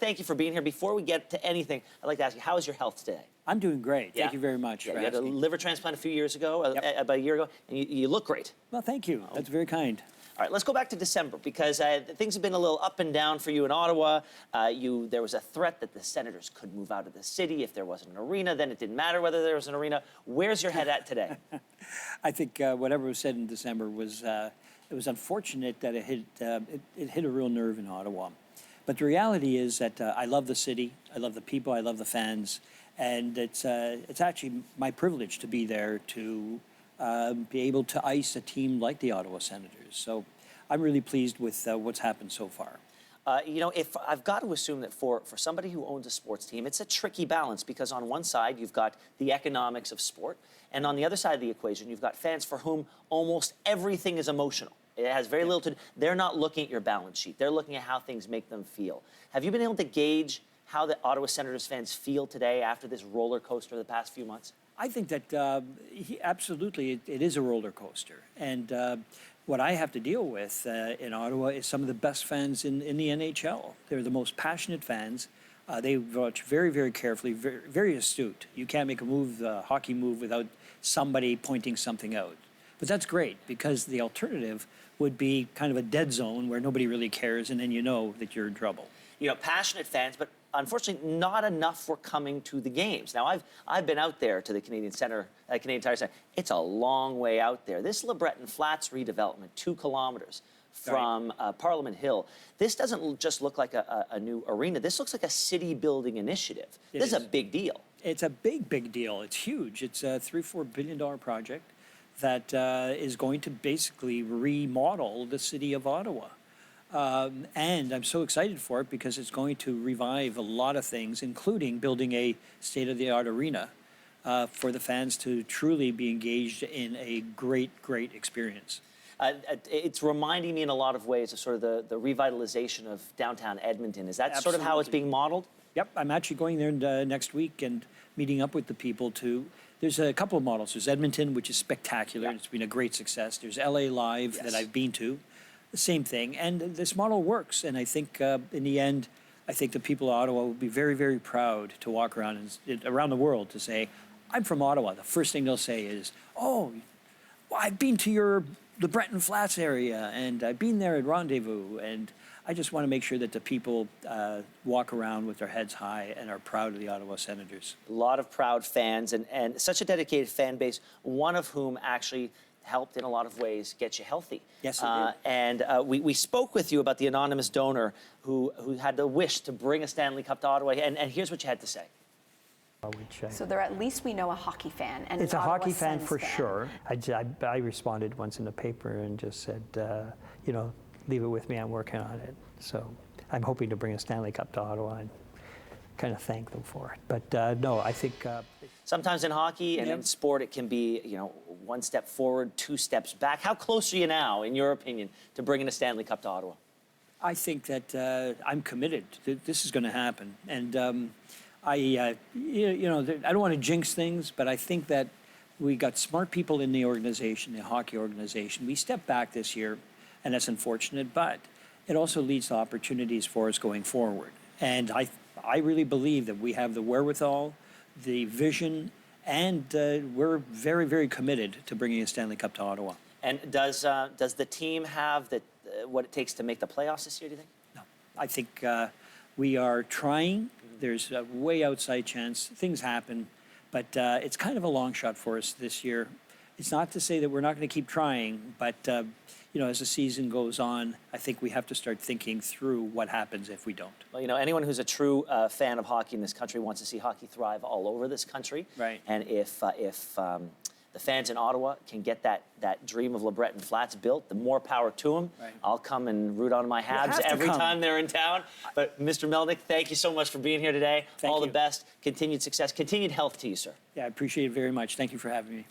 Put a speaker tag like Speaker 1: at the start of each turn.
Speaker 1: thank you for being here. Before we get to anything, I'd like to ask you, how is your health today?
Speaker 2: I'm doing great. Thank you very much for
Speaker 1: You had a
Speaker 2: asking.
Speaker 1: liver transplant a few years ago, about a year ago, and you look great.
Speaker 2: Well, thank you. That's very kind.
Speaker 1: All right, let's go back to December, because things have been a little up and down for you in Ottawa. There was a threat that the Senators could move out of the city if there wasn't an arena. Then it didn't matter whether there was an arena. Where's your head at today?
Speaker 2: I think whatever was said in December was it was unfortunate that it hit a real nerve in Ottawa. But the reality is that I love the city, I love the people, I love the fans, and it's actually my privilege to be there to be able to ice a team like the Ottawa Senators. So I'm really pleased with what's happened so far.
Speaker 1: If I've got to assume that for somebody who owns a sports team, it's a tricky balance, because on one side you've got the economics of sport, and on the other side of the equation you've got fans for whom almost everything is emotional. It has very little to do. They're not looking at your balance sheet. They're looking at how things make them feel. Have you been able to gauge how the Ottawa Senators fans feel today after this roller coaster of the past few months?
Speaker 2: I think that absolutely it is a roller coaster. And what I have to deal with in Ottawa is some of the best fans in the NHL. They're the most passionate fans. They watch very, very carefully, very, very astute. You can't make a move, a hockey move, without somebody pointing something out. But that's great, because the alternative would be kind of a dead zone where nobody really cares, and then you know that you're in trouble.
Speaker 1: Passionate fans, but unfortunately not enough were coming to the games. Now, I've been out there to the Canadian Tire Center. It's a long way out there. This LeBreton Flats redevelopment, 2 kilometers from Parliament Hill. This doesn't just look like a new arena. This looks like a city-building initiative. This is a big deal.
Speaker 2: It's a big, big deal. It's huge. It's a $3-4 billion project that is going to basically remodel the city of Ottawa. And I'm so excited for it, because it's going to revive a lot of things, including building a state-of-the-art arena for the fans to truly be engaged in a great, great experience.
Speaker 1: It's reminding me in a lot of ways of sort of the revitalization of downtown Edmonton. Is that sort of how it's being modeled?
Speaker 2: Yep, I'm actually going there next week and meeting up with the people to... There's a couple of models. There's Edmonton, which is spectacular. It's been a great success. There's LA Live that I've been to. The same thing. And this model works. And I think in the end, I think the people of Ottawa will be very, very proud to walk around around the world to say, I'm from Ottawa. The first thing they'll say is, oh, well, I've been to the Breton Flats area, and I've been there at Rendezvous. And I just want to make sure that the people walk around with their heads high and are proud of the Ottawa Senators.
Speaker 1: A lot of proud fans, and such a dedicated fan base, one of whom actually helped in a lot of ways get you healthy.
Speaker 2: Yes, it did.
Speaker 1: And we spoke with you about the anonymous donor who had the wish to bring a Stanley Cup to Ottawa, and here's what you had to say.
Speaker 3: So there, at least we know a hockey fan. And
Speaker 4: it's a hockey fan
Speaker 3: Sens
Speaker 4: for sure. I responded once in the paper and just said, leave it with me, I'm working on it. So I'm hoping to bring a Stanley Cup to Ottawa and kind of thank them for it. But no, I think...
Speaker 1: Sometimes in hockey and in sport, it can be, one step forward, 2 steps back. How close are you now, in your opinion, to bringing a Stanley Cup to Ottawa?
Speaker 2: I think that I'm committed. This is going to happen. And I don't want to jinx things, but I think that we got smart people in the organization, the hockey organization. We stepped back this year, and that's unfortunate, but it also leads to opportunities for us going forward. And I really believe that we have the wherewithal, the vision, and we're very, very committed to bringing a Stanley Cup to Ottawa.
Speaker 1: And does the team have what it takes to make the playoffs this year, do you think?
Speaker 2: No. I think we are trying. There's a way outside chance. Things happen, but it's kind of a long shot for us this year. It's not to say that we're not going to keep trying, but as the season goes on, I think we have to start thinking through what happens if we don't.
Speaker 1: Well, anyone who's a true fan of hockey in this country wants to see hockey thrive all over this country.
Speaker 2: Right.
Speaker 1: And if the fans in Ottawa can get that dream of LeBreton Flats built, the more power to them.
Speaker 2: Right.
Speaker 1: I'll come and root on my Habs every time they're in town. But Mr. Melnyk, thank you so much for being here today.
Speaker 2: Thank you.
Speaker 1: All the best, continued success, continued health to you, sir.
Speaker 2: Yeah, I appreciate it very much. Thank you for having me.